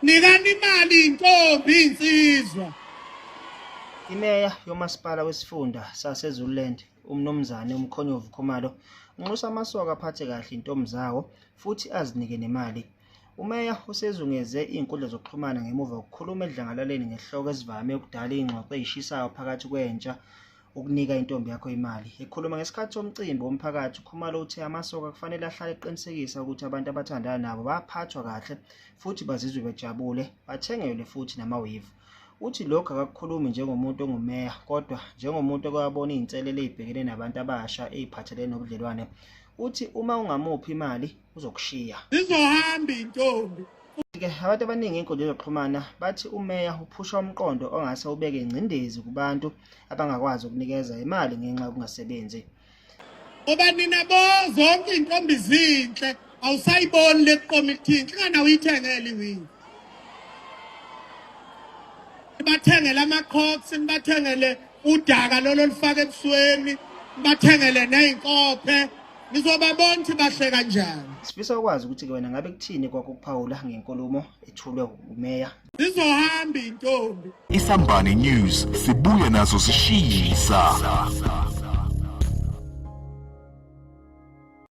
nikani imali intombi insizwa. Imeya yomasipala wesifunda saseZululand umnumzane uMkhonyovu Khumalo unxusa amasoka aphathe kahle intombi zawo futhi azinike nemali. Umeya usezungeze izinkundla zokuxhumana ngemuva kokukhuluma edlangalaleni ngesihloko esivame ukudala ingxoxo ezishisayo phakathi kwentsha ukunika intombi yakho imali. Ekhuluma ngesikhathi somcimbi womphakathi, uKhumalo uthe amasoka kufanele ahlale eqinisekisa ukuthi abantu abathandana nabo baphathwa kahle futhi bazizwe bejabule, bathengelwe futhi namawivu. Uthi lokhu akakukhulumi njengomuntu ongumeya kodwa njengomuntu okwabona izinselele ezibhekene nabantu abasha eziphathelene nobudlelwane. Uthi uma ungamuphi imali uzokushiya. Izohamba intombi. Ke abantu abaningi ezinkundleni zokuxhumana bathi umeya uphusha umqondo ongase ubeke ingcindezi kubantu abangakwazi ukunikeza imali ngenxa yokungasebenzi. Ngoba nina zonke intombi zinhle awusayiboni le committee ngana uyithengele iwini. Bathengele ama-cocks, bathengele udaka lolo lufaka ebusweni, bathengele nezinkophe. Nizobabona ukuthi bahle kanjani. Sifisa ukwazi ukuthi wena ngabe kuthini kwakuphawula ngenkulumo ethulwe umeya. Izohamba intombi. Isambane News sibuya nazo sishisa.